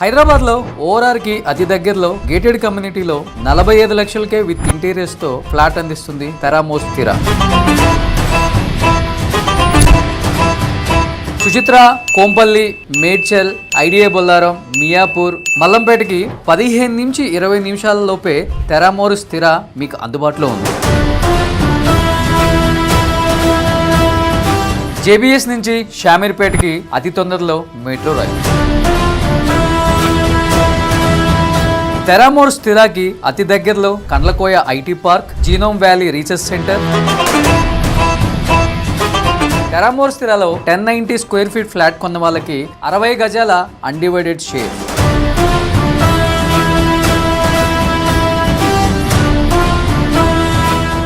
హైదరాబాద్లో ఓఆర్ఆర్కి అతి దగ్గరలో గేటెడ్ కమ్యూనిటీలో 45 లక్షలకే విత్ ఇంటీరియర్స్తో ఫ్లాట్ అందిస్తుంది తెరామోర్ స్థిర. సుచిత్ర, కోంపల్లి, మేడ్చల్, ఐడియా బొల్లారం, మియాపూర్, మల్లంపేటకి 15 నుంచి 20 నిమిషాల లోపే తెరామోర్ స్థిర మీకు అందుబాటులో ఉంది. జేబీఎస్ నుంచి షామీర్పేటకి అతి తొందరలో మెట్రో రైలు. తెరామోర్ స్థిరాకి అతి దగ్గరలో Kandlakoya IT park, genome valley research centre. Teramor స్థిరాలో 1090 స్క్వేర్ ఫీట్ ఫ్లాట్ కొన్న వాళ్ళకి 60 గజాల అన్డివైడెడ్ షేర్.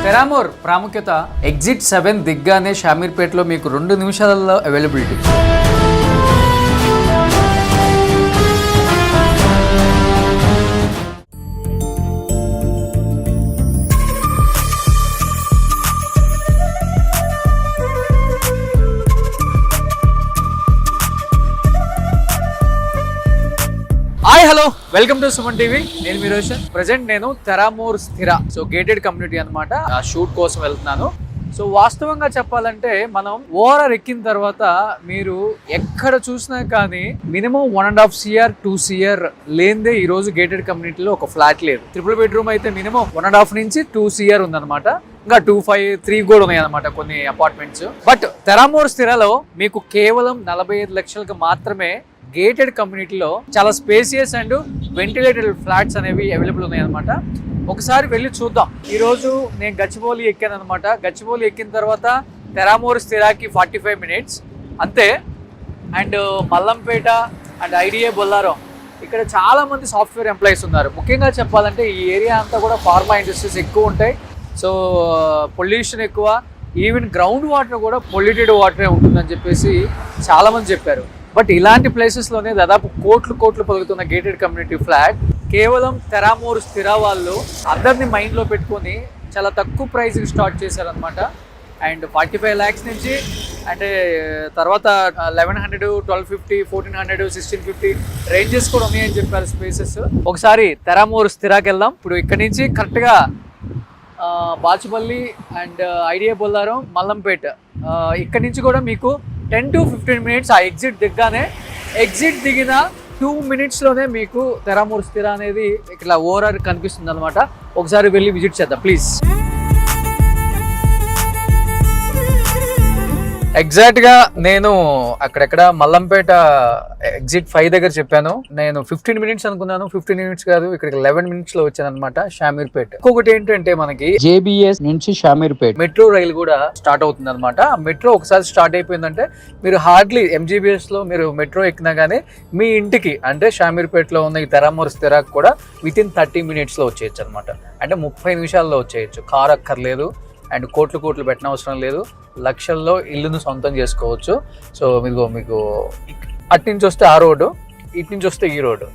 తెరామోర్ ప్రాముఖ్యత ఎగ్జిట్ 7 దిగ్గానే షామీర్పేటలో మీకు 2 నిమిషాలలో availability. Hi hello, welcome to Suman TV. నేను మీ రోషన్. ప్రజెంట్ నేను తెరామోర్ స్థిర, సో గేటెడ్ కమ్యూనిటీ అనమాట, ఆ షూట్ కోసం వెళ్తున్నాను. సో వాస్తవంగా చెప్పాలంటే మనం ఓఆర్ఆర్ ఎక్కిన తర్వాత మీరు ఎక్కడ చూసినా కానీ మినిమం 1.5 CR 2 CR లేనిదే ఈ రోజు గేటెడ్ కమ్యూనిటీలో ఒక ఫ్లాట్ లేదు. ట్రిపుల్ బెడ్రూమ్ అయితే మినిమం 1.5 నుంచి 2 CR ఉందన్నమాట. ఇంకా 2.5, 3 కూడా ఉన్నాయి అనమాట కొన్ని అపార్ట్మెంట్స్. బట్ తెరామోర్ స్థిరలో మీకు కేవలం 45 లక్షలకు మాత్రమే గేటెడ్ కమ్యూనిటీలో చాలా స్పేసియస్ అండ్ వెంటిలేటెడ్ ఫ్లాట్స్ అనేవి అవైలబుల్ ఉన్నాయి అనమాట. ఒకసారి వెళ్ళి చూద్దాం. ఈరోజు నేను గచ్చిబౌలి ఎక్కాను అనమాట. గచ్చిబౌలి ఎక్కిన తర్వాత తెరామోర్ స్థిరాకి 45 మినిట్స్ అంతే. And Mallampet and idea Bollaram, ఇక్కడ చాలా మంది సాఫ్ట్వేర్ ఎంప్లాయీస్ ఉన్నారు. ముఖ్యంగా చెప్పాలంటే ఈ ఏరియా అంతా కూడా ఫార్మా ఇండస్ట్రీస్ ఎక్కువ ఉంటాయి. సో పొల్యూషన్ ఎక్కువ, ఈవెన్ గ్రౌండ్ వాటర్ కూడా పొల్యూటెడ్ వాటరే ఉంటుందని చెప్పేసి చాలామంది చెప్పారు. బట్ ఇలాంటి ప్లేసెస్లోనే దాదాపు కోట్లు పలుకుతున్న గేటెడ్ కమ్యూనిటీ ఫ్లాట్ కేవలం తెరామోర్ స్థిర వాళ్ళు అందరినీ మైండ్లో పెట్టుకొని చాలా తక్కువ ప్రైస్కి స్టార్ట్ చేశారనమాట. అండ్ 45 lakhs నుంచి అంటే తర్వాత 1100, 1250, 1400, 1650 రేంజెస్ కూడా ఉన్నాయని చెప్పారు స్పేసెస్. ఒకసారి తెరామోర్ స్థిరాకి వెళ్దాం. ఇప్పుడు ఇక్కడ నుంచి కరెక్ట్గా బాచుపల్లి అండ్ ఐడియా బొల్లారం, మల్లంపేట, ఇక్కడ నుంచి కూడా మీకు 10 to 15 మినిట్స్. ఆ ఎగ్జిట్ దిగ్గానే, ఎగ్జిట్ దిగిన 2 మినిట్స్లోనే మీకు తెరామోర్ స్థిర అనేది ఇట్లా ఓఆర్ఆర్ కనిపిస్తుంది అనమాట. ఒకసారి వెళ్ళి విజిట్ చేద్దాం ప్లీజ్. ఎగ్జాక్ట్గా నేను అక్కడెక్కడ మల్లంపేట ఎగ్జిట్ 5 దగ్గర చెప్పాను. నేను 15 మినిట్స్ అనుకున్నాను. 15 మినిట్స్ కాదు, ఇక్కడికి 11 మినిట్స్ లో వచ్చాను అనమాట, షామీర్పేట. ఇంకొకటి ఏంటంటే మనకి జేబీఎస్ నుంచి షామీర్పేట మెట్రో రైలు కూడా స్టార్ట్ అవుతుంది అనమాట. మెట్రో ఒకసారి స్టార్ట్ అయిపోయిందంటే మీరు హార్డ్లీ MGBS లో మీరు మెట్రో ఎక్కినా గానీ మీ ఇంటికి అంటే షామీర్పేటలో ఉన్న ఈ తెరామోర్ స్థిరాకు కూడా వితిన్ 30 మినిట్స్ లో వచ్చేయచ్చు అనమాట. అంటే 30 నిమిషాల్లో వచ్చేయచ్చు. కార్ అక్కర్లేదు అండ్ కోట్లు పెట్టిన అవసరం లేదు. లక్షల్లో ఇల్లును సొంతం చేసుకోవచ్చు. సో మీకు అటు నుంచి వస్తే ఆ రోడ్డు, ఇటు నుంచి వస్తే ఈ రోడ్డు,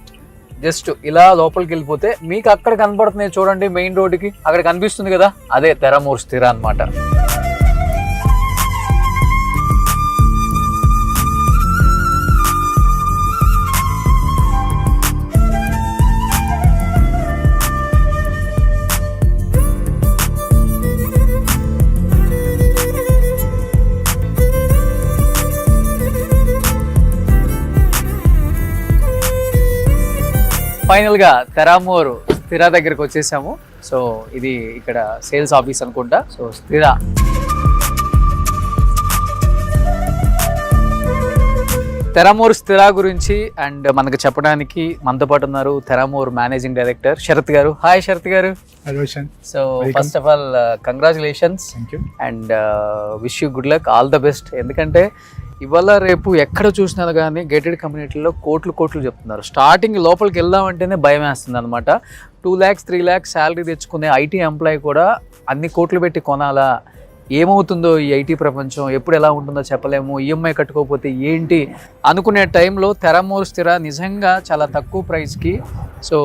జస్ట్ ఇలా లోపలికి వెళ్ళిపోతే మీకు అక్కడ కనపడుతున్నాయి చూడండి, మెయిన్ రోడ్డుకి అక్కడ కనిపిస్తుంది కదా, అదే తెరామోర్ స్థిర అనమాట. ఫైనల్గా తెరామోర్ స్థిర దగ్గరకు వచ్చేసాము. సో ఇది ఇక్కడ సేల్స్ ఆఫీస్ అనుకుంటా. సో స్థిర తెరామోర్ స్థిర గురించి అండ్ మనకు చెప్పడానికి మనతో పాటు ఉన్నారు తెరామోర్ మేనేజింగ్ డైరెక్టర్ శరత్ గారు. హాయ్ శరత్ గారు. So first of all congratulations and wish you good luck, all the best. ఎందుకంటే ఇవాళ రేపు ఎక్కడ చూసినా కానీ గేటెడ్ కమ్యూనిటీలో కోట్లు చెప్తున్నారు. స్టార్టింగ్ లోపలికి వెళ్దామంటేనే భయం వేస్తుంది అనమాట. 2 lakhs 3 lakhs శాలరీ తెచ్చుకునే ఐటీ ఎంప్లాయీ కూడా అన్ని కోట్లు పెట్టి కొనాలా, ఏమవుతుందో ఈ ఐటీ ప్రపంచం, ఎప్పుడు ఎలా ఉంటుందో చెప్పలేము, ఈఎంఐ కట్టుకోకపోతే ఏంటి అనుకునే టైంలో తెరామోర్ స్థిర నిజంగా చాలా తక్కువ ప్రైస్కి, సో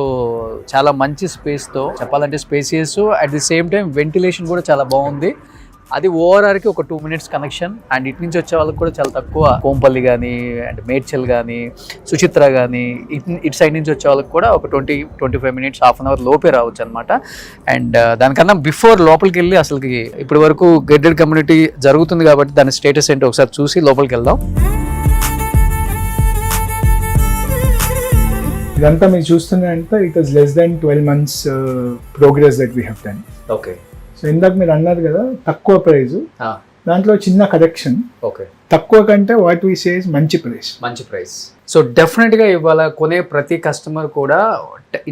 చాలా మంచి స్పేస్తో, చెప్పాలంటే spacious, at the same time ventilation కూడా చాలా బాగుంది. అది ఓఆర్ఆర్కి ఒక 2 minutes కనెక్షన్. అండ్ ఇటు నుంచి వచ్చే వాళ్ళకి కూడా చాలా తక్కువ, కోంపల్లి కానీ అండ్ మేడ్చల్ కానీ సుచిత్ర కానీ ఇటు సైడ్ నుంచి వచ్చే వాళ్ళకి కూడా ఒక 20-25 minutes, హాఫ్ అన్ అవర్ లోపే రావచ్చు అనమాట. అండ్ దానికన్నా బిఫోర్ లోపలికి వెళ్ళి అసలుకి ఇప్పటి వరకు గేటెడ్ కమ్యూనిటీ జరుగుతుంది కాబట్టి దాని స్టేటస్ ఏంటో ఒకసారి చూసి లోపలికి వెళ్దాం. ఇదంతా మీరు చూస్తున్నారంటే it was less than 12 months progress that we have done. Okay. So ఇందాక మీరు అన్నారు కదా తక్కువ ప్రైస్, దాంట్లో చిన్న కరెక్షన్. ఓకే. తక్కువ కంటే వాట్ వీ సే ఇస్ మంచి ప్రైస్. సో డెఫినెట్గా ఇవాళ కొనే ప్రతి కస్టమర్ కూడా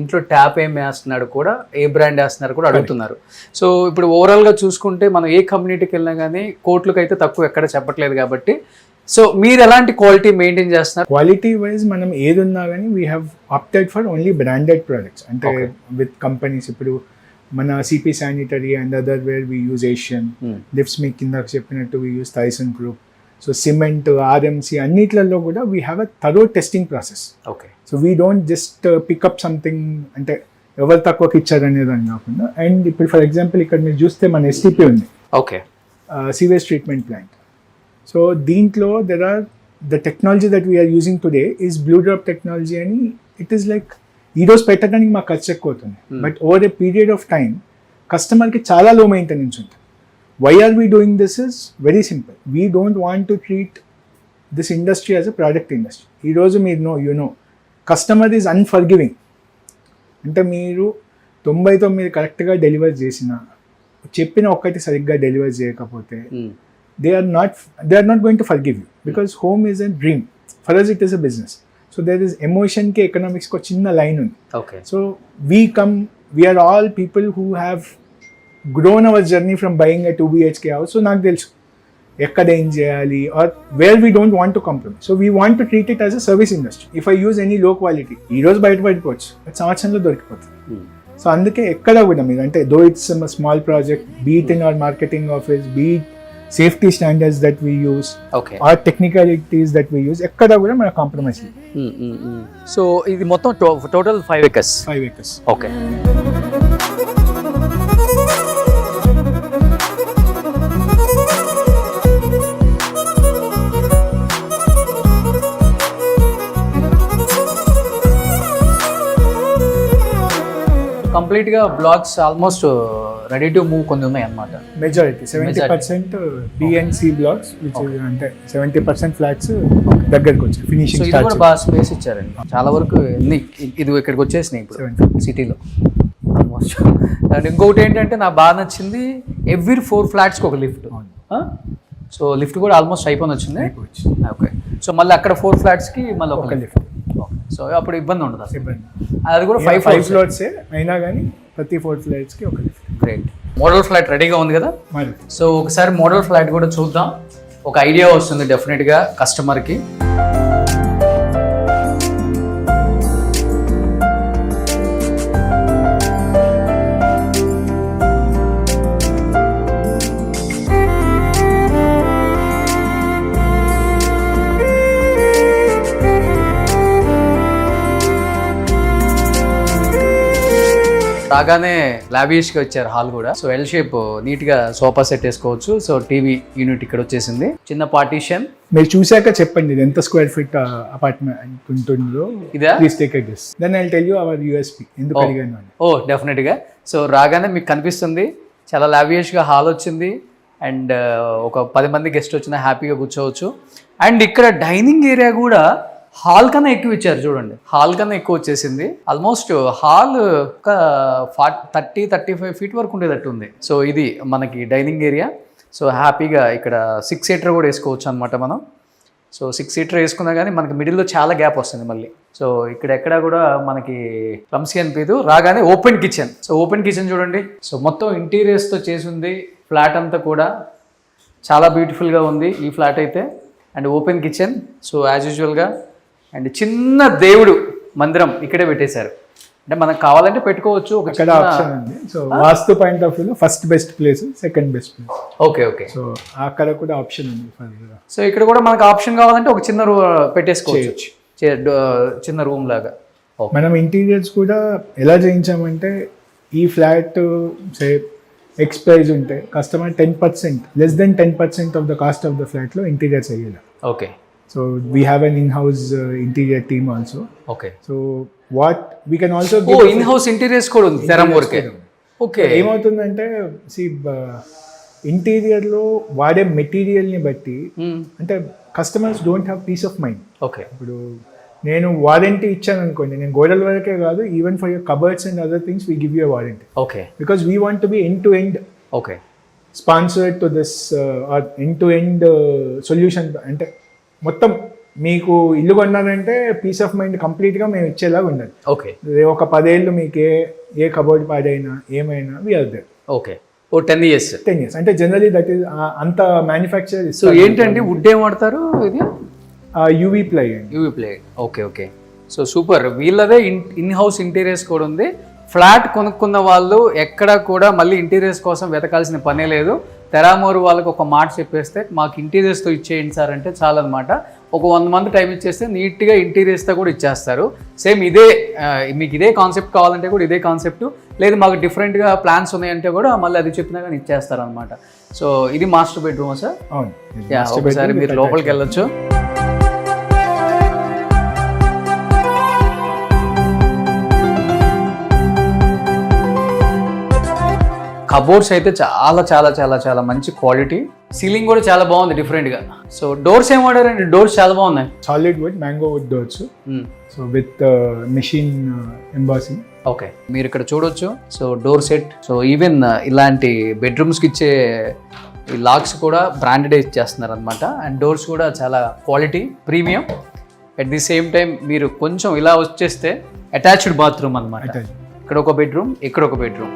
ఇంట్లో ట్యాప్ ఏం వేస్తున్నాడు కూడా, ఏ బ్రాండ్ వేస్తున్నారు కూడా అడుగుతున్నారు. సో ఇప్పుడు ఓవరాల్గా చూసుకుంటే మనం ఏ కమ్యూనిటీకి వెళ్ళినా కానీ కోట్లకు అయితే తక్కువ ఎక్కడ చెప్పట్లేదు కాబట్టి, సో మీరు ఎలాంటి క్వాలిటీ మెయింటైన్ చేస్తున్నారు? క్వాలిటీ వైజ్ మనం ఏది ఉన్నా కానీ we have opted for only branded products. అంటే విత్ కంపెనీస్, ఇప్పుడు మన CP sanitary and other where we use Asian, lifts మీకు కింద చెప్పినట్టు we use Thyssen group. So cement, RMC అన్నిట్లలో కూడా we have a thorough testing process. Okay. So we don't just pick up something అంటే ఎవరు తక్కువకి ఇచ్చారనేది అని కాకుండా. అండ్ ఇప్పుడు ఫర్ ఎగ్జాంపుల్ ఇక్కడ మీరు చూస్తే మన ఎస్టీపీ ఉంది, okay, sewage treatment plant. So దీంట్లో there are the technology that we are using today is blue drop technology అని. ఇట్ ఈస్ లైక్ ఈరోజు పెట్టడానికి మాకు ఖర్చు ఎక్కువ అవుతుంది, but over a period of time కస్టమర్కి చాలా లో మెయింటెనెన్స్ ఉంటుంది. Why are we doing this is very simple. We don't want to treat this industry as a product industry. ఈరోజు మీరు you know customer is unforgiving. అంటే మీరు 99 కరెక్ట్గా deliver చేసిన, చెప్పిన ఒక్కటి సరిగ్గా డెలివర్ చేయకపోతే they are not going to forgive you, because home is a dream. For us it is a business. So there is emotion ke economics ko chinna line undi. Okay. So we are all people who have grown our journey from buying a 2 BHK house. So నాకు తెలుసు ఎక్కడ ఏం చేయాలి, or where we don't want to compromise. So we want to treat it as a service industry. If I use any low quality, ఈ రోజు బయటపడిపోవచ్చు, సంవత్సరంలో దొరికిపోతుంది. So అందుకే ఎక్కడ కూడా మీరు అంటే though it's small project, be it in our marketing office, be it safety standards that we use, or technicalities that we use, ఎక్కడ కూడా మన కాంప్రమైజ్ లేదు. సో ఇది మొత్తం టోటల్ 5 acres. ఓకే. కంప్లీట్ గా blocks almost ready to move కొన్ని ఉన్నాయి అన్నమాట. మెజారిటీ 70% బిఎన్సి బ్లాక్స్, విచ్ అంటే 70% ఫ్లాట్స్ దగ్గరకు వచ్చాయి, ఫినిషింగ్ స్టార్ట్. ఇది కూడా బాగా స్పేస్ ఇచ్చారండి, చాలా వరకు ఇది ఇక్కడికి వచ్చేసినాయి ఇప్పుడు సిటీలో ఆల్మోస్ట్. అండ్ ఇంకొకటి ఏంటంటే నాకు బాగా నచ్చింది, ఎవ్రీ 4 flats కి ఒక లిఫ్ట్. సో లిఫ్ట్ కూడా ఆల్మోస్ట్ అయిపోయి వచ్చింది. ఓకే. సో మళ్ళీ అక్కడ 4 flats కి మళ్ళీ ఒక లిఫ్ట్. సో అప్పుడు ఇబ్బంది ఉండదు అసలు. అది కూడా 5 floors అయినా కానీ ప్రతి 4 flats కి ఒక లిఫ్ట్. గ్రేట్. మోడల్ ఫ్లాట్ రెడీగా ఉంది కదా. సో ఒకసారి మోడల్ ఫ్లాట్ కూడా చూద్దాం, ఒక ఐడియా వస్తుంది డెఫినెట్గా కస్టమర్కి. రాగానే లావిష్ గా వచ్చారు హాల్ కూడా. సో ఎల్ షేప్ నీట్ గా సోఫా సెట్ వేసుకోవచ్చు. సో టీవీ యూనిట్ ఇక్కడ వచ్చేసింది, చిన్న పార్టీషన్. మీరు చూసాక చెప్పండి ఇది ఎంత స్క్వేర్ ఫీట్ అపార్ట్మెంట్ ఉంటుందో. ఇదా? Please take a guess, then I will tell you our USP ఎందుకు అడిగాను. ఓ డెఫినెట్ గా. సో రాగానే మీకు కనిపిస్తుంది చాలా లావిష్ గా హాల్ వచ్చింది. అండ్ ఒక 10 మంది గెస్ట్ వచ్చినా హ్యాపీగా కూర్చోవచ్చు. అండ్ ఇక్కడ డైనింగ్ ఏరియా కూడా హాల్ కన్నా ఎక్కువ ఇచ్చారు చూడండి, హాల్ కన్నా ఎక్కువ వచ్చేసింది. ఆల్మోస్ట్ హాల్ ఒక 30-35 feet వరకు ఉండేటట్టు ఉంది. సో ఇది మనకి డైనింగ్ ఏరియా. సో హ్యాపీగా ఇక్కడ 6 seater కూడా వేసుకోవచ్చు అనమాట మనం. సో 6 seater వేసుకున్నా కానీ మనకి మిడిల్లో చాలా గ్యాప్ వస్తుంది మళ్ళీ. సో ఇక్కడ ఎక్కడ కూడా మనకి క్లమ్సీ అనిపించదు. రాగానే open kitchen. So open kitchen చూడండి. సో మొత్తం ఇంటీరియర్స్తో చేసి ఉంది. ఫ్లాట్ అంతా కూడా చాలా బ్యూటిఫుల్గా ఉంది ఈ ఫ్లాట్ అయితే. And open kitchen. So as యూజువల్గా అండ్ చిన్న దేవుడు మందిరం ఇక్కడే పెట్టేశారు. అంటే మనకు కావాలంటే పెట్టుకోవచ్చు. అక్కడ ఆప్షన్ ఉంది. సో వాస్తు పాయింట్ ఆఫ్ వ్యూలో first best place, second best place. Okay okay. So అక్కడ కూడా ఆప్షన్ ఉంది. సో ఇక్కడ కూడా మనకు ఆప్షన్ కావాలంటే ఒక చిన్న పెట్టేసుకోవచ్చు, చిన్న రూమ్ లాగా. మనం ఇంటీరియర్స్ కూడా ఎలా చేయించామంటే ఈ ఫ్లాట్ సే ఎక్స్ ప్రైజ్ ఉంటే customer 10% less than 10% of the cost of the ఫ్లాట్లో ఇంటీరియర్స్ అయ్యేలా. Okay so we have an in house interior team also. Okay so what we can also oh in house interiors కూడా ఉంది తెరామూర్కే. Okay ఏమవుతుందంటే ఇంటీరియర్లో వాడే మెటీరియల్ని బట్టి అంటే customers don't have peace of mind. Okay ఇప్పుడు నేను వారంటీ ఇచ్చాను అనుకోండి, నేను గోడల వరకే కాదు, even for your cupboards and other things we give you warranty. Okay because we want to be end to end okay sponsored to this or end to end solution. అంటే మొత్తం మీకు ఇల్లు కొన్నారంటే పీస్ ఆఫ్ మైండ్ కంప్లీట్గా మేము ఇచ్చేలాగా ఉండాలి. Okay ఒక 10 ఏళ్ళు మీకు ఏ కబోర్డ్ పాడైనా ఏమైనా we are there. Okay oh 10 years. 10 years అంటే జనరలీ దట్ ఈస్ అంత మ్యానుఫ్యాక్చర్. సో ఏంటండి వుడ్ ఏం వాడతారు? ఇది యూవీ ప్లై అండి. UV ply. Okay okay so super. వీళ్ళదే ఇన్ హౌస్ ఇంటీరియర్స్ కూడా ఉంది. ఫ్లాట్ కొనుక్కున్న వాళ్ళు ఎక్కడ కూడా మళ్ళీ ఇంటీరియర్స్ కోసం వెతకాల్సిన పనే లేదు. తెరామూరు వాళ్ళకి ఒక మాట చెప్పేస్తే మాకు ఇంటీరియర్స్తో ఇచ్చేయండి సార్ అంటే చాలన్నమాట. ఒక 1 month టైం ఇచ్చేస్తే నీట్గా ఇంటీరియర్స్తో కూడా ఇచ్చేస్తారు. సేమ్ ఇదే మీకు ఇదే కాన్సెప్ట్ కావాలంటే కూడా ఇదే కాన్సెప్ట్, లేదు మాకు డిఫరెంట్గా ప్లాన్స్ ఉన్నాయంటే కూడా మళ్ళీ అది చెప్పినా కానీ ఇచ్చేస్తారు అనమాట. సో ఇది మాస్టర్ బెడ్రూమా సార్? అవును. ఒకసారి మీరు లోపలికి వెళ్ళొచ్చు. కబోర్డ్స్ అయితే చాలా చాలా చాలా చాలా మంచి క్వాలిటీ. సీలింగ్ కూడా చాలా బాగుంది డిఫరెంట్గా. సో డోర్స్ ఏం వాడారండి? డోర్స్ చాలా బాగున్నాయి. Solid would, mango would doors. So with machine embossing. Okay మీరు ఇక్కడ చూడొచ్చు. So door set. So even ఇలాంటి బెడ్రూమ్స్కి ఇచ్చే ఈ లాక్స్ కూడా బ్రాండెడ్ ఇచ్చేస్తున్నారు అనమాట. అండ్ డోర్స్ కూడా చాలా quality premium. At the same time మీరు కొంచెం ఇలా వచ్చేస్తే అటాచ్డ్ బాత్రూమ్ అనమాట. ఇక్కడ ఒక బెడ్రూమ్, ఇక్కడ ఒక బెడ్రూమ్.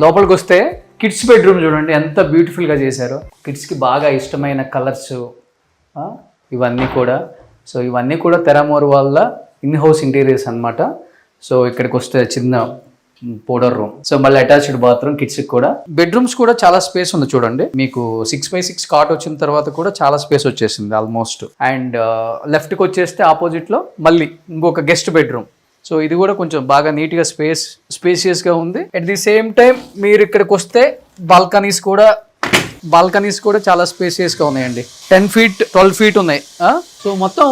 లోపలికి వస్తే కిడ్స్ బెడ్రూమ్ చూడండి ఎంత బ్యూటిఫుల్గా చేశారో. కిడ్స్కి బాగా ఇష్టమైన కలర్స్ ఇవన్నీ కూడా. సో ఇవన్నీ కూడా తెరామూరు వాళ్ళ ఇన్ హౌస్ ఇంటీరియర్స్ అనమాట. సో ఇక్కడికి వస్తే చిన్న పౌడర్ రూమ్. సో మళ్ళీ అటాచ్డ్ బాత్రూమ్ కిడ్స్కి కూడా. బెడ్రూమ్స్ కూడా చాలా స్పేస్ ఉంది చూడండి. మీకు 6x6 కాట్ వచ్చిన తర్వాత కూడా చాలా స్పేస్ వచ్చేసింది ఆల్మోస్ట్. అండ్ లెఫ్ట్కి వచ్చేస్తే ఆపోజిట్లో మళ్ళీ ఇంకొక గెస్ట్ బెడ్రూమ్. సో ఇది కూడా కొంచెం బాగా నీట్గా స్పేసియస్గా ఉంది. అట్ ది సేమ్ టైం మీరు ఇక్కడికి వస్తే బాల్కనీస్ కూడా చాలా స్పేసియస్గా ఉన్నాయండి. 10 feet 12 feet ఉన్నాయి. సో మొత్తం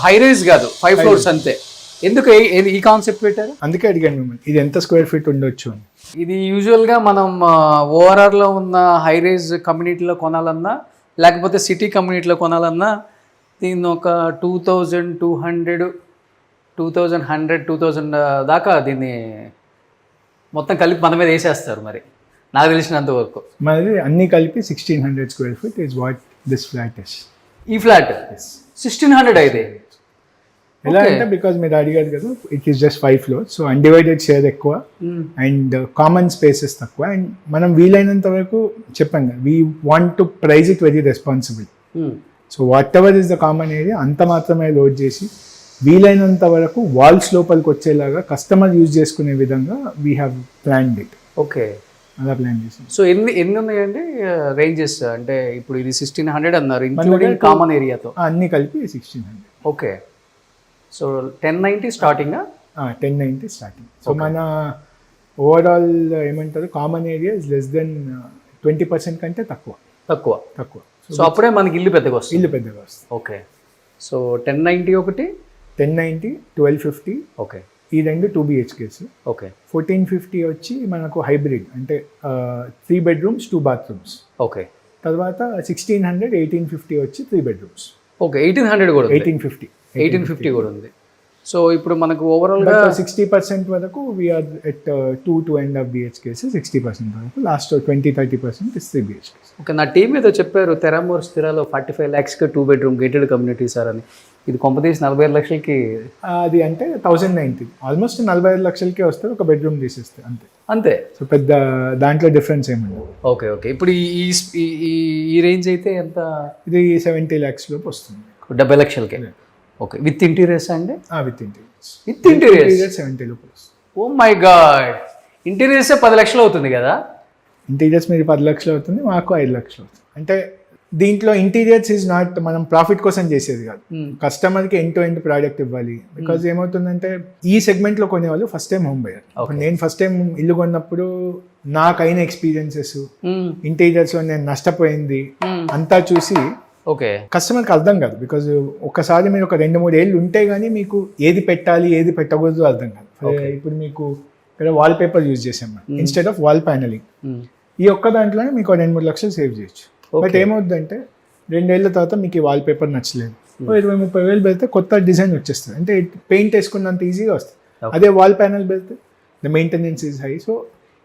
హై రైజ్ కాదు, 5 floors అంతే. ఎందుకు ఈ కాన్సెప్ట్ పెట్టారు? అందుకే అడిగాను మిమ్మల్ని ఇది ఎంత స్క్వేర్ ఫీట్ ఉండొచ్చు అని. ఇది యూజువల్గా మనం ఓఆర్ఆర్లో ఉన్న హై రైజ్ కమ్యూనిటీలో కొనాలన్నా లేకపోతే సిటీ కమ్యూనిటీలో కొనాలన్నా దీన్ని ఒక 2200 2000 దాకా దీన్ని మొత్తం కలిపి మన మీద వేసేస్తారు. మరి నాకు తెలిసినంత వరకు మరి అన్ని కలిపి 1600 square feet is what this flat is. ఈ ఫ్లాట్ 1600 అయితే ఎలా అంటే బికాజ్ మీరు అడిగారు కదా, it is just 5 floors. So undivided share ఎక్కువ అండ్ కామన్ స్పేసెస్ తక్కువ. అండ్ మనం వీలైనంత వరకు చెప్పాం కదా, we want to price it very responsible. So whatever is the common area అంత మాత్రమే లోడ్ చేసి వీలైనంత వరకు వాల్స్ లోపలికి వచ్చేలాగా కస్టమర్ యూజ్ చేసుకునే విధంగా we have planned it. Okay అలా ప్లాన్ చేసాం. సో ఎన్ని ఉన్నాయండి రేంజెస్? అంటే ఇప్పుడు ఇది 1600 అన్నారు ఇంక్లూడింగ్ కామన్ ఏరియాతో అన్ని కలిపి 1600. Okay so 1090 starting. 1090 starting. So మన ఓవరాల్ ఏమంటారు common area is less then 20% కంటే తక్కువ. సో అప్పుడే మనకి ఇల్లు పెద్దగా వస్తుంది. ఓకే సో 1090 ఒకటి, 1090 1250. ఓకే ఈ రెండు 2 BHKs. ఓకే 1450 వచ్చి మనకు హైబ్రిడ్ అంటే 3 bedrooms 2 bathrooms. ఓకే తర్వాత 1600 1850 వచ్చి 3 bedrooms. ఓకే 1800 కూడా 1850 కూడా ఉంది. సో ఇప్పుడు మనకు ఓవరాల్గా 60% వరకు వీఆర్ ఎట్ 2.5 BHKs. 60% వరకు లాస్ట్ 20-30% ఇస్ 3 BHKs. ఓకే నా టీం ఏదో చెప్పారు తెరామూరు స్థిరాలో 45 lakhsకి 2 bedroom గేటెడ్ కమ్యూనిటీ సార్ అని. ఇది కొంపతీసి 45 లక్షలకి అది అంటే 1090 ఆల్మోస్ట్ 45 లక్షలకే వస్తుంది. ఒక బెడ్రూమ్ తీసేస్తే అంతే. సో పెద్ద దాంట్లో డిఫరెన్స్ ఏముండదు. ఓకే ఇప్పుడు ఈ రేంజ్ అయితే ఎంత? ఇది 70 lakhs లోపు వస్తుంది. 70 లక్షలకి. ఓకే విత్ ఇంటీరియర్స్ అండి? విత్ ఇంటీరియర్స్ 70 లోపు. ఓ మై గాడ్ ఇంటీరియర్సే 10 లక్షలు అవుతుంది కదా. ఇంటీరియర్స్ మీరు 10 లక్షలు అవుతుంది, మాకు 5 లక్షలు అవుతుంది. అంటే దీంట్లో ఇంటీరియర్స్ ఈజ్ నాట్ మనం ప్రాఫిట్ కోసం చేసేది కాదు, కస్టమర్కి ఎండ్ టు ఎండ్ ప్రోడక్ట్ ఇవ్వాలి. బికాజ్ ఏమవుతుందంటే ఈ సెగ్మెంట్లో కొనేవాళ్ళు ఫస్ట్ టైం హోమ్ బయర్. నేను ఫస్ట్ టైం ఇల్లు కొన్నప్పుడు నాకైన ఎక్స్పీరియన్సెస్, ఇంటీరియర్స్లో నేను నష్టపోయింది అంతా చూసి ఓకే కస్టమర్కి అర్థం కాదు. బికాజ్ ఒకసారి మీరు ఒక 2-3 ఏళ్ళు ఉంటే గానీ మీకు ఏది పెట్టాలి ఏది పెట్టకూడదు అర్థం కాదు. ఇప్పుడు మీకు ఇక్కడ వాల్ పేపర్ యూజ్ చేసాం ఇన్స్టెడ్ ఆఫ్ వాల్ ప్యానలింగ్. ఈ ఒక్క దాంట్లోనే మీకు 2-3 లక్షలు సేవ్ చేయొచ్చు. బట్ ఏమవుతుందంటే 2 ఏళ్ళ తర్వాత మీకు ఈ వాల్ పేపర్ నచ్చలేదు, 20-30 వేలు పెడితే కొత్త డిజైన్ వచ్చేస్తుంది. అంటే పెయింట్ వేసుకున్నంత ఈజీగా వస్తుంది. అదే వాల్ ప్యానల్ పెడితే the maintenance is high. So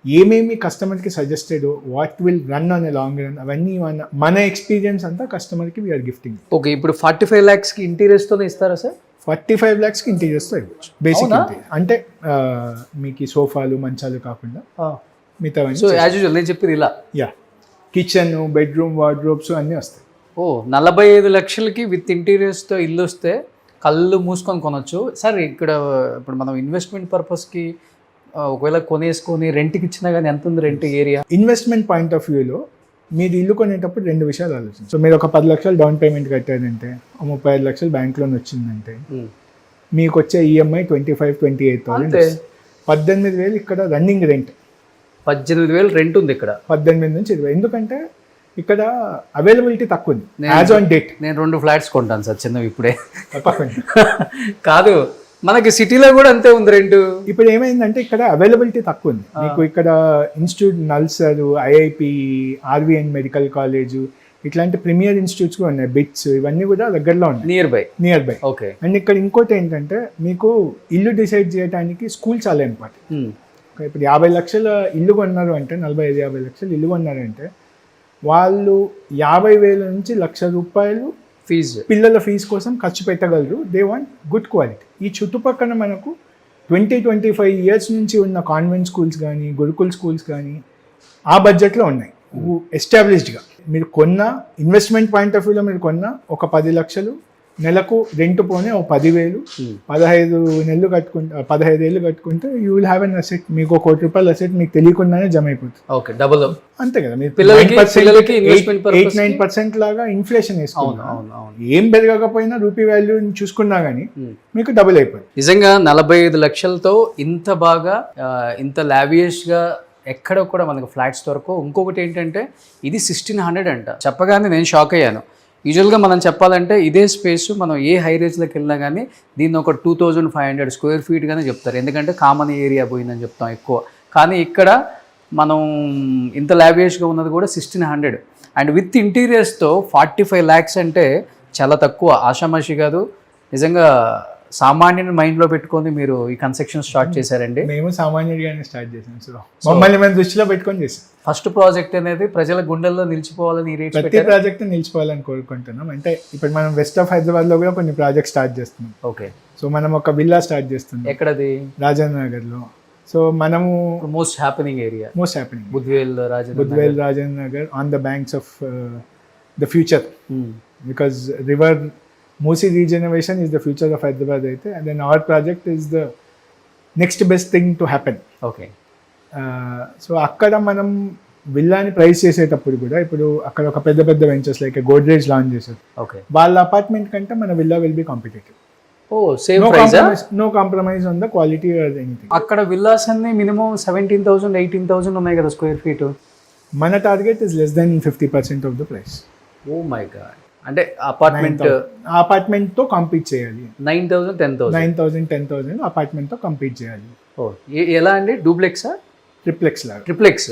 ఏమేమి కస్టమర్కి suggested, what will run on a long run, అవన్నీ మన ఎక్స్పీరియన్స్ అంతా కస్టమర్కి వీఆర్ గిఫ్టింగ్. ఓకే, ఇప్పుడు 45 lakhsకి ఇంటీరియర్స్తోనే ఇస్తారా సార్? 45 lakhsకి ఇంటీరియర్స్తో ఇవ్వచ్చు. బేసిక్ ఇంటీరియర్ అంటే మీకు ఈ సోఫాలు మంచాలు కాకుండా మిగతా. సో యాజ్ యూజువల్ నేను చెప్పేది ఇలా, యా, కిచెన్, బెడ్రూమ్, వార్డ్రోబ్స్ అన్నీ వస్తాయి. 45 లక్షలకి విత్ ఇంటీరియర్స్తో ఇల్లు వస్తే కళ్ళు మూసుకొని కొనొచ్చు సార్. ఇక్కడ ఇప్పుడు మనం ఇన్వెస్ట్మెంట్ పర్పస్కి ఒకవేళ కొనేసుకొని రెంట్కి ఇచ్చినా కానీ ఎంత ఉంది rent area? Investment point of వ్యూలో మీరు ఇల్లు కొనేటప్పుడు 2 విషయాలు ఆలోచించండి. సో మీరు ఒక 10 లక్షలు డౌన్ పేమెంట్ కట్టారంటే, 35 లక్షలు బ్యాంక్ లోన్ వచ్చిందంటే మీకు వచ్చే ఈఎంఐ 25-28,000. 18,000 ఇక్కడ రన్నింగ్ రెంట్. 18,000 రెంట్ ఉంది ఇక్కడ. 18 నుంచి 20. ఎందుకంటే ఇక్కడ అవైలబిలిటీ తక్కువ ఉంది యాజ్ ఆన్ డేట్. నేను 2 ఫ్లాట్స్ కొంటాను సార్ చిన్నవి ఇప్పుడే. తప్పకుండా కాదు, మనకి సిటీలో కూడా అంతే ఉంది రెంట్. ఇప్పుడు ఏమైందంటే ఇక్కడ అవైలబిలిటీ తక్కువ ఉంది. మీకు ఇక్కడ institute NALSAR, IIP, RVN medical college ఇట్లాంటి ప్రీమియర్ ఇన్స్టిట్యూట్స్ కూడా ఉన్నాయి. బిట్స్ ఇవన్నీ కూడా దగ్గరలో ఉన్నాయి, నియర్ బై. ఓకే. అండ్ ఇక్కడ ఇంకోటి ఏంటంటే మీకు ఇల్లు డిసైడ్ చేయడానికి స్కూల్ చాలా ఇంపార్టెంట్. ఇప్పుడు 50 లక్షల ఇల్లు కొన్నారు అంటే, 45-50 లక్షలు ఇల్లు కొన్నారంటే వాళ్ళు 50,000 నుంచి ₹1,00,000 ఫీజు, పిల్లల ఫీజు కోసం ఖర్చు పెట్టగలరు. They want good quality. ఈ చుట్టుపక్కల మనకు 20-25 ఇయర్స్ నుంచి ఉన్న కాన్వెంట్ స్కూల్స్ కానీ, గురుకుల్ స్కూల్స్ కానీ ఆ బడ్జెట్లో ఉన్నాయి ఎస్టాబ్లిష్డ్గా. మీరు కొన్న ఇన్వెస్ట్మెంట్ పాయింట్ ఆఫ్ వ్యూలో మీరు కొన్న ఒక 10 లక్షలు నెలకు రెంట్ పోనే ఒక 10,000, 15 నెలలు కట్టుకుంటే, 15 ఏళ్ళు కట్టుకుంటే you will have an asset. మీకు ఒక ₹1,00,000 అసెట్ మీకు తెలియకుండానే జమ అయిపోతుంది. ఓకే, డబుల్ అంతే కదా. మీరు పిల్లలకి 8-9% లాగా ఇన్ఫ్లేషన్ వేసుకున్నాం. ఏం పెరగకపోయినా రూపీ వాల్యూ చూసుకున్నా కానీ మీకు డబుల్ అయిపోయింది. నిజంగా 45 లక్షలతో ఇంత బాగా ఇంత లావియస్గా ఎక్కడ కూడా మనకు ఫ్లాట్స్ దొరకవు. ఇంకొకటి ఏంటంటే ఇది 1600 అంట. చెప్పగానే నేను షాక్ అయ్యాను. యూజువల్గా మనం చెప్పాలంటే ఇదే స్పేస్ మనం ఏ హై రేంజ్లోకి వెళ్ళినా కానీ దీన్ని ఒక 2500 స్క్వేర్ ఫీట్గానే చెప్తారు, ఎందుకంటే కామన్ ఏరియా పోయిందని చెప్తాం ఎక్కువ. కానీ ఇక్కడ మనం ఇంత లావియస్గా ఉన్నది కూడా 1600 అండ్ విత్ ఇంటీరియర్స్తో 45 lakhs అంటే చాలా తక్కువ, ఆషామాషి కాదు. నిజంగా సామాన్యుని మైండ్లో పెట్టుకొని మీరు ఈ కన్స్ట్రక్షన్ స్టార్ట్ చేశారండి. మేము సామాన్యుడిగానే స్టార్ట్ చేసాం. సో మమ్మల్ని మేము దృష్టిలో పెట్టుకొని చేసాం. ఫస్ట్ ప్రాజెక్ట్ అనేది ప్రజల గుండెల్లో నిలిచిపోవాలని ప్రతి ప్రాజెక్ట్ నిలిచిపోవాలని కోరుకుంటున్నాం. అంటే ఇప్పుడు మనం వెస్ట్ ఆఫ్ హైదరాబాద్లో కూడా కొన్ని ప్రాజెక్ట్ స్టార్ట్ చేస్తున్నాం. ఓకే. సో మనం ఒక విల్లా స్టార్ట్ చేస్తున్నాం. ఎక్కడది? రాజేంద్ర నగర్లో. సో మనము most happening Budvel Rajendra Nagar on the banks of the future. Because river Musi regeneration is the future of Hyderabad aithe, and then our project is the next best thing to happen. Okay. So akkada manam విల్లాని price చేసేటప్పుడు కూడా ఇప్పుడు అక్కడ ఒక పెద్ద పెద్ద ventures like Godrej launch చేశారు. Okay. వాళ్ళ అపార్ట్మెంట్ కంటే మన villa will be competitive. Oh same price, no compromise on the quality or anything. అక్కడ విల్లాస్ అన్ని మినిమం 17,000 18,000 ఉన్నాయి కదా స్క్వేర్ ఫీట్. మన target is less than 50% of the price. Oh my god. అంటే అపార్ట్మెంట్ తో కంపీట్ చేయాలి. 9,000 10,000 అపార్ట్మెంట్ తో compete చేయాలి. ఓ ఎలా అండి? డూప్లెక్సా? Triplex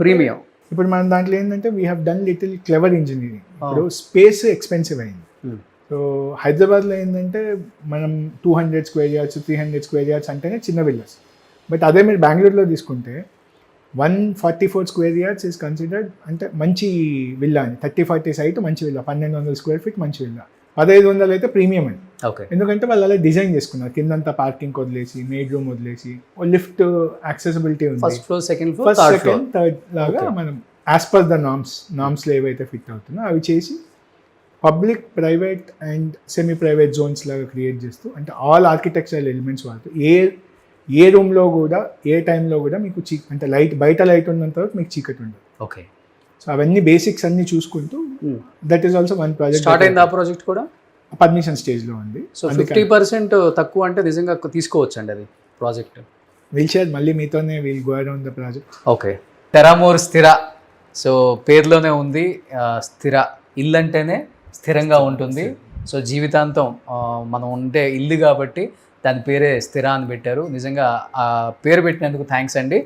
premium. ఇప్పుడు మనం దాంట్లో ఏంటంటే we have done little clever engineering. ఇప్పుడు స్పేస్ ఎక్స్పెన్సివ్ అయింది. సో హైదరాబాద్లో ఏంటంటే మనం 200 స్క్వేర్ యార్డ్స్ 300 స్క్వేర్ యార్డ్స్ అంటేనే చిన్న విల్లాస్. బట్ అదే మీరు బెంగళూరులో తీసుకుంటే 144 స్క్వేర్ యార్డ్స్ ఈజ్ కన్సిడర్డ్ అంటే మంచి విల్లా అని. 30-40 సైట్ మంచి విల్లా, 1,200 స్క్వేర్ ఫీట్ మంచి విల్లా. 1,500 అయితే ప్రీమియం అని. ఓకే. ఎందుకంటే వాళ్ళు అలా డిజైన్ చేసుకున్నారు. కిందంతా పార్కింగ్ వదిలేసి, మెయిడ్ రూమ్ వదిలేసి, లిఫ్ట్ యాక్సెసిబిలిటీ ఉంది. ఫస్ట్ ఫ్లోర్, సెకండ్ థర్డ్ లాగా మనం యాజ్ పర్ ద నామ్స్లో ఏవైతే ఫిట్ అవుతుందో అవి చేసి public, private and semi private zones లాగా క్రియేట్ చేస్తూ, అంటే ఆల్ ఆర్కిటెక్చరల్ ఎలిమెంట్స్ వాడుతూ ఏ రూమ్లో కూడా ఏ టైంలో కూడా మీకు అంటే లైట్ బయట లైట్ ఉన్నంత వరకు మీకు చీకటి ఉండదు. ఓకే. సో అవన్నీ బేసిక్స్ అన్ని చూసుకుంటూ that is also one project. Start అయింది ఆ ప్రాజెక్ట్ కూడా? పర్మిషన్ స్టేజ్లో ఉంది. సో 50% తక్కువ అంటే నిజంగా తీసుకోవచ్చు అండి అది ప్రాజెక్ట్. విల్ షేర్ మళ్ళీ మీతోనే will go around the project. Okay. Teramor Sthira. So పేరులోనే ఉంది స్థిర. ఇల్లు అంటేనే స్థిరంగా ఉంటుంది. సో జీవితాంతం మనం ఉండే ఇల్లు కాబట్టి దాని పేరే స్థిర అని పెట్టారు. నిజంగా ఆ పేరు పెట్టినందుకు థ్యాంక్స్ అండి.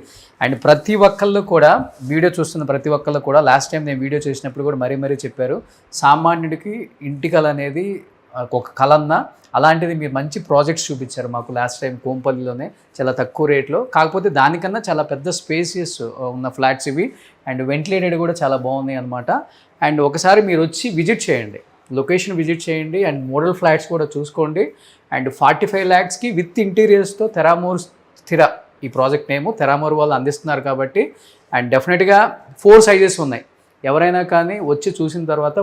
అండ్ ప్రతి ఒక్కళ్ళు కూడా వీడియో చూస్తున్న ప్రతి ఒక్కళ్ళు కూడా లాస్ట్ టైం నేను వీడియో చేసినప్పుడు కూడా మరీ చెప్పారు, సామాన్యుడికి ఇంటికల్ అనేది ఒక కలన్న, అలాంటిది మీరు మంచి ప్రాజెక్ట్స్ చూపించారు మాకు లాస్ట్ టైం కోంపల్లిలోనే చాలా తక్కువ రేట్లో. కాకపోతే దానికన్నా చాలా పెద్ద స్పేసియస్ ఉన్న ఫ్లాట్స్ ఇవి. అండ్ వెంటిలేటెడ్ కూడా చాలా బాగున్నాయి అనమాట. అండ్ ఒకసారి మీరు వచ్చి విజిట్ చేయండి, లొకేషన్ విజిట్ చేయండి. అండ్ మోడల్ ఫ్లాట్స్ కూడా చూసుకోండి. అండ్ 45 lakhsకి విత్ ఇంటీరియర్స్తో తెరామోర్ స్థిర ఈ ప్రాజెక్ట్ నేము. తెరామోర్ వాళ్ళు అందిస్తున్నారు కాబట్టి. అండ్ డెఫినెట్గా 4 sizes ఉన్నాయి. ఎవరైనా కానీ వచ్చి చూసిన తర్వాత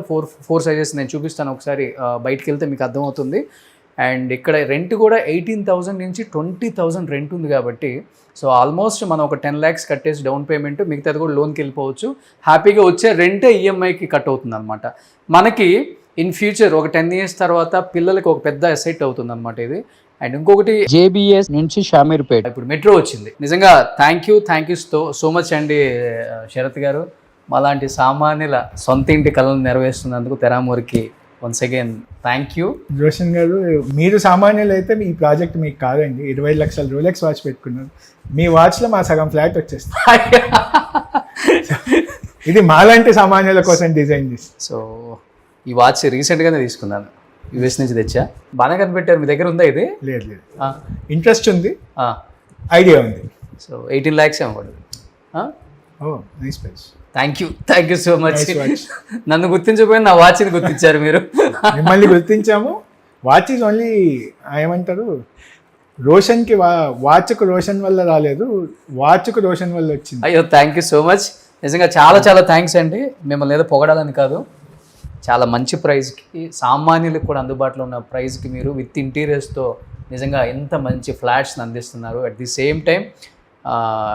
ఫోర్ సైజెస్ నేను చూపిస్తాను ఒకసారి, బయటికి వెళ్తే మీకు అర్థమవుతుంది. అండ్ ఇక్కడ రెంట్ కూడా 18,000 నుంచి 20,000 రెంట్ ఉంది కాబట్టి సో ఆల్మోస్ట్ మనం ఒక 10 lakhs కట్టేసి డౌన్ పేమెంట్, మిగతాది కూడా లోన్కి వెళ్ళిపోవచ్చు. హ్యాపీగా వచ్చే రెంటే ఈఎంఐకి కట్ అవుతుంది అనమాట. మనకి ఇన్ ఫ్యూచర్ ఒక 10 years తర్వాత పిల్లలకి ఒక పెద్ద అసెట్ అవుతుంది అనమాట ఇది. అండ్ ఇంకొకటి జేబీఎస్ నుంచి షామీర్పేట ఇప్పుడు మెట్రో వచ్చింది. నిజంగా థ్యాంక్ యూ సో మచ్ అండి శరత్ గారు. మాలాంటి సామాన్యుల సొంత ఇంటి కళను నెరవేరుస్తున్నందుకు తెరామోర్కి once again thank you. Roshan garu, మీరు సామాన్యులు అయితే ఈ ప్రాజెక్ట్ మీకు కాదండి. 20 లక్షల రోలెక్స్ వాచ్ పెట్టుకున్నారు. మీ వాచ్లో మా సగం ఫ్లాట్ వచ్చేస్తుంది. ఇది మాలాంటి సామాన్యుల కోసం డిజైన్ చేసి. సో ఈ వాచ్ రీసెంట్గానే తీసుకున్నాను, యూఎస్ నుంచి తెచ్చా. బాగానే కనిపెట్టారు. మీ దగ్గర ఉందా ఇది? లేదు, ఇంట్రెస్ట్ ఉంది, ఐడియా ఉంది. సో 18 lakhs ఏమో పడుతుంది. Oh nice price. Thank you so much. నన్ను గుర్తించకపోయినా నా వాచ్ని గుర్తించారు మీరు. మిమ్మల్ని గుర్తించాము. వాచ్ ఈజ్ ఓన్లీ ఏమంటారు, రోషన్కి వాచ్కు రోషన్ వల్ల రాలేదు, వాచ్కు రోషన్ వల్ల వచ్చింది. అయ్యో థ్యాంక్ యూ సో మచ్. నిజంగా చాలా థ్యాంక్స్ అండి. మిమ్మల్ని ఏదో పొగడాలని కాదు, చాలా మంచి ప్రైస్కి, సామాన్యులకు కూడా అందుబాటులో ఉన్న ప్రైస్కి మీరు విత్ ఇంటీరియర్స్తో నిజంగా ఎంత మంచి ఫ్లాట్స్ని అందిస్తున్నారు. అట్ ది సేమ్ టైం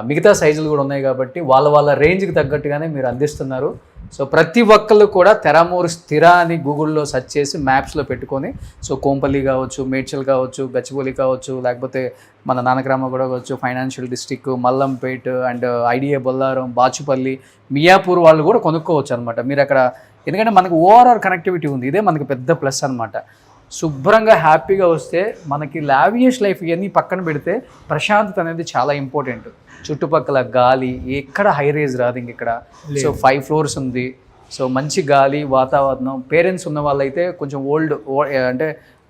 మిగతా సైజులు కూడా ఉన్నాయి కాబట్టి వాళ్ళ రేంజ్కి తగ్గట్టుగానే మీరు అందిస్తున్నారు. సో ప్రతి ఒక్కళ్ళు కూడా తెరామోర్ స్థిర అని గూగుల్లో సెర్చ్ చేసి మ్యాప్స్లో పెట్టుకొని, సో కోంపల్లి కావచ్చు, మేడ్చల్ కావచ్చు, గచ్చిబౌలి కావచ్చు, లేకపోతే మన నానక్రామ కూడా కావచ్చు, financial district, Mallampet and IDA Bollaram, Bachupally, Miyapur వాళ్ళు కూడా కొనుక్కోవచ్చు అనమాట మీరు అక్కడ. ఎందుకంటే మనకు ఓవరాల్ కనెక్టివిటీ ఉంది, ఇదే మనకు పెద్ద ప్లస్ అనమాట. శుభ్రంగా హ్యాపీగా వస్తే మనకి లావియస్ లైఫ్ ఇవన్నీ పక్కన పెడితే ప్రశాంతత అనేది చాలా ఇంపార్టెంట్. చుట్టుపక్కల గాలి ఎక్కడ హై రేజ్ రాదు ఇంక ఇక్కడ. సో 5 floors ఉంది. సో మంచి గాలి, వాతావరణం. పేరెంట్స్ ఉన్న వాళ్ళైతే కొంచెం అంటే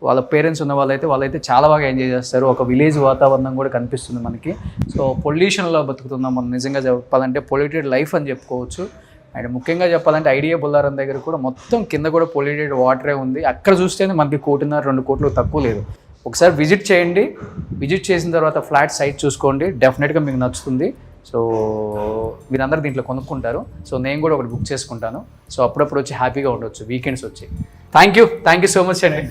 వాళ్ళ పేరెంట్స్ ఉన్న వాళ్ళైతే చాలా బాగా ఎంజాయ్ చేస్తారు. ఒక విలేజ్ వాతావరణం కూడా కనిపిస్తుంది మనకి. సో పొల్యూషన్లో బతుకుతున్నాం మనం, నిజంగా చెప్పాలంటే పొల్యూటెడ్ లైఫ్ అని చెప్పుకోవచ్చు. అండ్ ముఖ్యంగా చెప్పాలంటే ఐడియా బొల్లారం దగ్గర కూడా మొత్తం కింద కూడా పొల్యూటెడ్ వాటరే ఉంది. అక్కడ చూస్తేనే మనకి 1.5-2 కోట్లు తక్కువ లేదు. ఒకసారి విజిట్ చేయండి. విజిట్ చేసిన తర్వాత ఫ్లాట్ సైట్ చూసుకోండి, డెఫినెట్గా మీకు నచ్చుతుంది. సో మీరందరూ దీంట్లో కొనుక్కుంటారు. సో నేను కూడా ఒకటి బుక్ చేసుకుంటాను. సో అప్పుడప్పుడు వచ్చి హ్యాపీగా ఉండొచ్చు వీకెండ్స్ వచ్చి. థ్యాంక్ యూ సో మచ్ అండి.